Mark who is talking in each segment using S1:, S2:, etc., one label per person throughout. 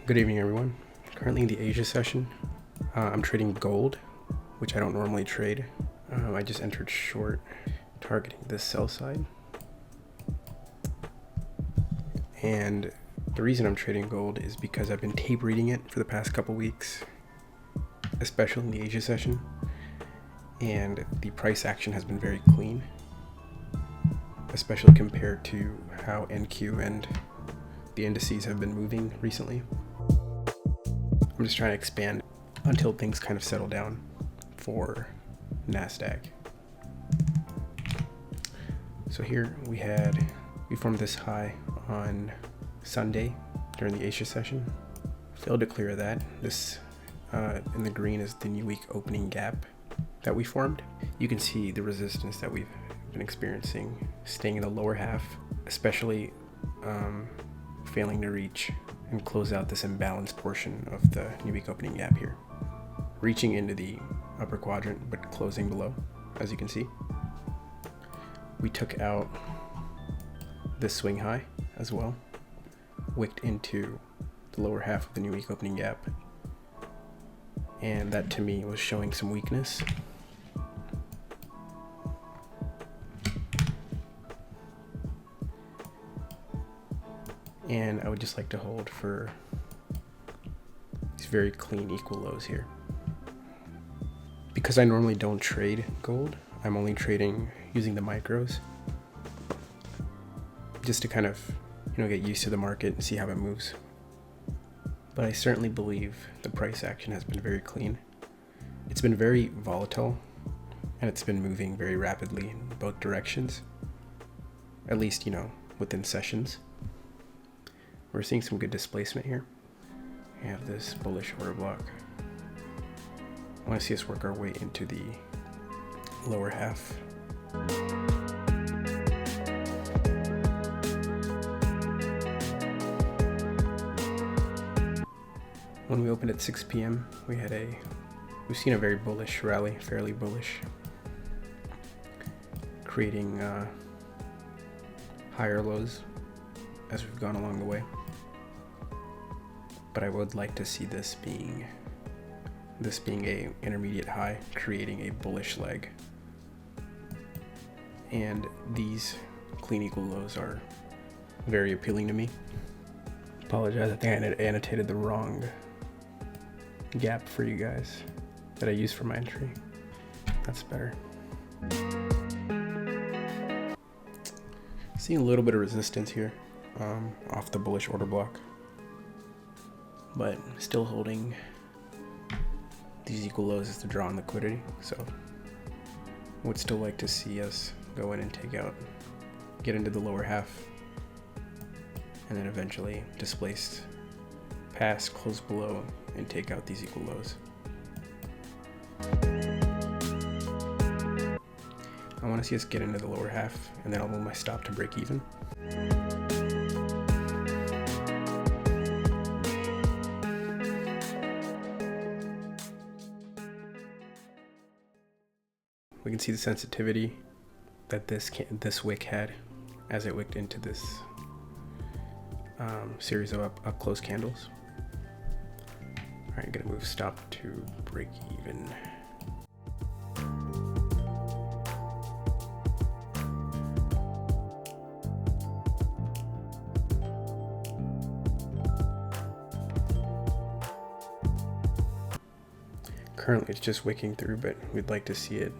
S1: Good evening, everyone. Currently in the Asia session, I'm trading gold, which I don't normally trade. I just entered short, targeting the sell side. And the reason I'm trading gold is because I've been tape reading it for the past couple weeks, especially in the Asia session. And the price action has been very clean, especially compared to how NQ and the indices have been moving recently. I'm just trying to expand until things kind of settle down for NASDAQ. So here we formed this high on Sunday during the Asia session. Failed to clear that. This in the green is the new week opening gap that we formed. You can see the resistance that we've been experiencing staying in the lower half, especially failing to reach and close out this imbalanced portion of the new week opening gap here. Reaching into the upper quadrant, but closing below, as you can see. We took out this swing high as well, wicked into the lower half of the new week opening gap. And that to me was showing some weakness. And I would just like to hold for these very clean equal lows here. Because I normally don't trade gold, I'm only trading using the micros, just to kind of, get used to the market and see how it moves. But I certainly believe the price action has been very clean. It's been very volatile, and it's been moving very rapidly in both directions, at least, within sessions. We're seeing some good displacement here. We have this bullish order block. I want to see us work our way into the lower half. When we opened at 6 p.m., we've seen a very bullish rally, fairly bullish, creating higher lows as we've gone along the way. But I would like to see this being a intermediate high, creating a bullish leg. And these clean equal lows are very appealing to me. Apologize, I think I annotated the wrong gap for you guys that I used for my entry. That's better. Seeing a little bit of resistance here off the bullish order block, but still holding these equal lows as the draw on liquidity. So would still like to see us go in and get into the lower half, and then eventually displace past, close below, and take out these equal lows. I want to see us get into the lower half, and then I'll move my stop to break even. We can see the sensitivity that this wick had as it wicked into this series of up close candles. All right, I'm gonna move stop to break even. Currently it's just wicking through, but we'd like to see it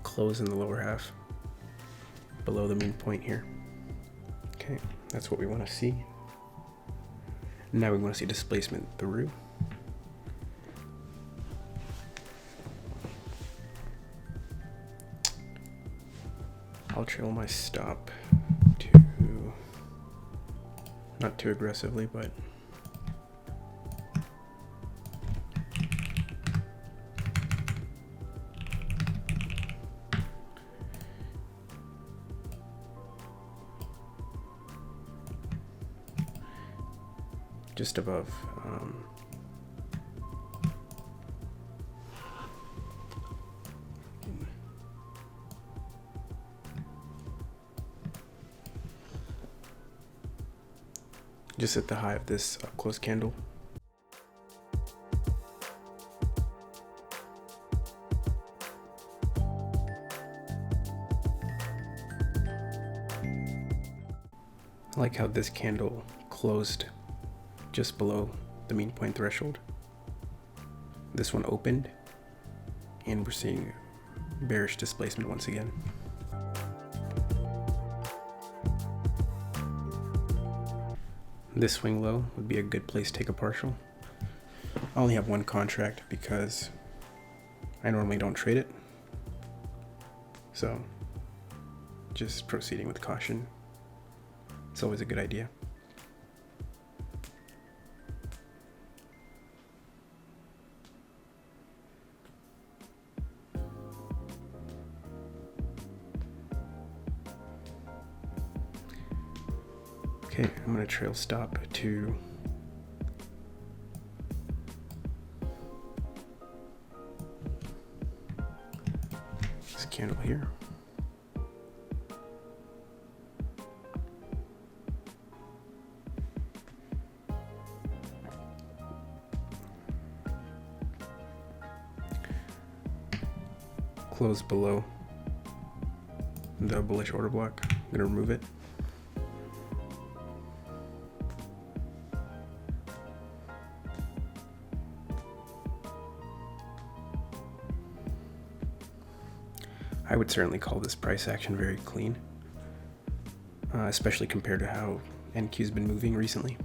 S1: close in the lower half below the mean point here. Okay, that's what we want to see. Now we want to see displacement through. I'll trail my stop to not too aggressively, but just above. Just at the high of this up close candle, I like how this candle closed just below the mean point threshold. This one opened, and we're seeing bearish displacement once again. This swing low would be a good place to take a partial. I only have one contract because I normally don't trade it. So just proceeding with caution. It's always a good idea. Okay, I'm going to trail stop to this candle here. Close below the bullish order block. I'm going to remove it. I would certainly call this price action very clean, especially compared to how NQ's been moving recently.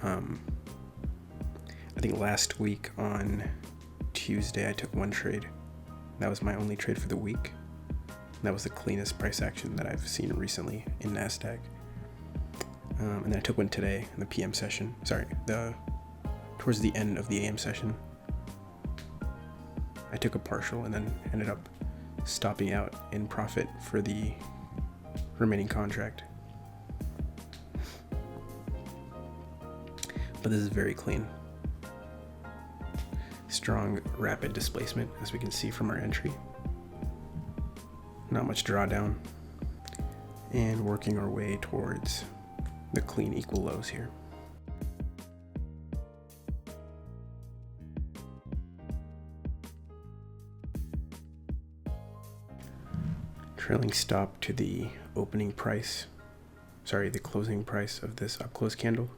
S1: I think last week on Tuesday I took one trade. That was my only trade for the week. That was the cleanest price action that I've seen recently in NASDAQ. And then I took one today in the PM session. Towards the end of the AM session. I took a partial and then ended up stopping out in profit for the remaining contract. But this is very clean. Strong, rapid displacement, as we can see from our entry. Not much drawdown. And working our way towards the clean equal lows here. Trailing stop to the opening price, the closing price of this up close candle.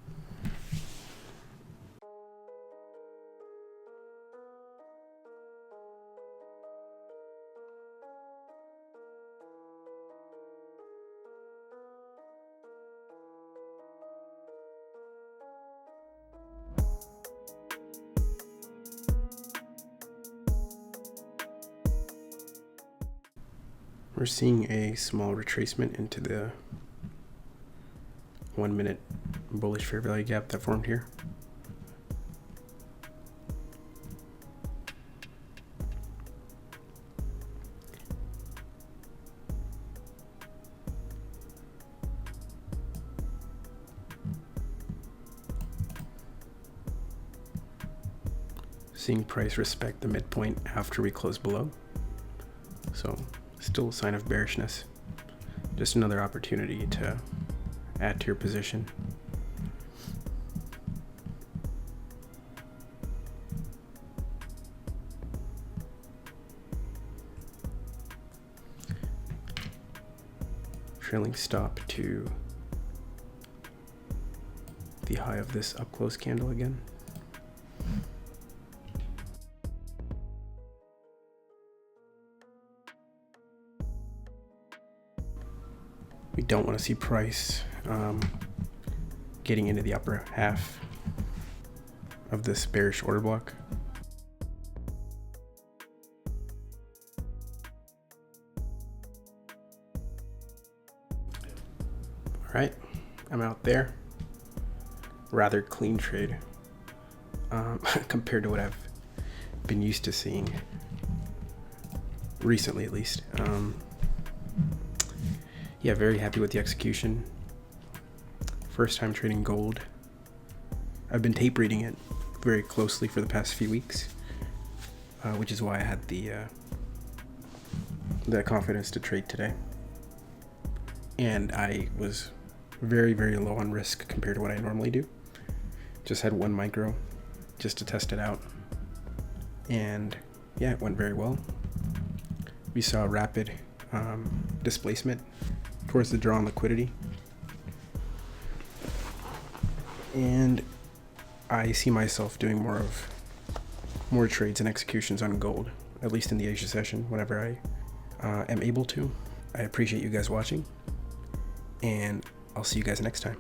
S1: We're seeing a small retracement into the 1 minute bullish fair value gap that formed here. Seeing price respect the midpoint after we close below. So still a sign of bearishness. Just another opportunity to add to your position. Trailing stop to the high of this up close candle again. We don't want to see price getting into the upper half of this bearish order block. All right, I'm out there. Rather clean trade compared to what I've been used to seeing recently, at least. Yeah, very happy with the execution. First time trading gold. I've been tape reading it very closely for the past few weeks, which is why I had the confidence to trade today. And I was very, very low on risk compared to what I normally do. Just had one micro just to test it out. And yeah, it went very well. We saw rapid displacement towards the draw on liquidity. And I see myself doing more trades and executions on gold, at least in the Asia session, whenever I am able to. I appreciate you guys watching, and I'll see you guys next time.